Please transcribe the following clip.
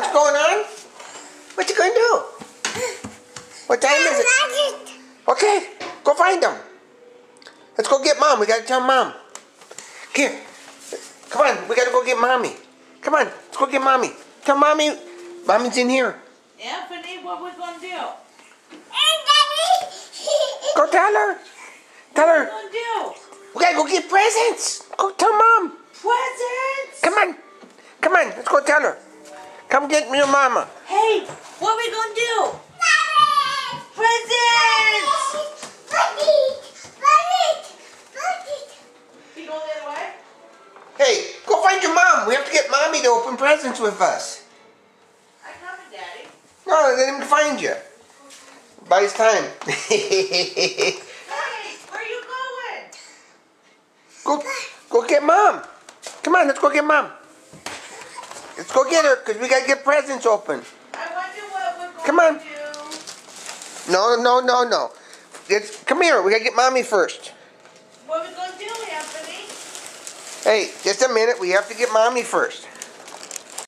What's going on? What you gonna do? What time is it? Okay, go find them. Let's go get Mom. We gotta tell Mom. Here. Come on, we gotta go get Mommy. Come on, let's go get Mommy. Tell Mommy. Mommy's in here. Anthony, what we gonna do? Go tell her. Tell her. What we gonna do? We gotta go get presents. Go tell Mom. Presents? Come on. Come on, let's go tell her. Come get your mama. Hey, what we gonna do? Presents! You going the other way? Hey, go find your mom. We have to get Mommy to open presents with us. I'm coming, Daddy. No, let him find you. Buys time. Hey, where you going? Go get Mom. Come on, let's go get Mom. Let's go get her, because we got to get presents open. I wonder what we're going Come on. to do. No. Come here. We got to get Mommy first. What we gonna do, Anthony? Hey, just a minute. We have to get Mommy first.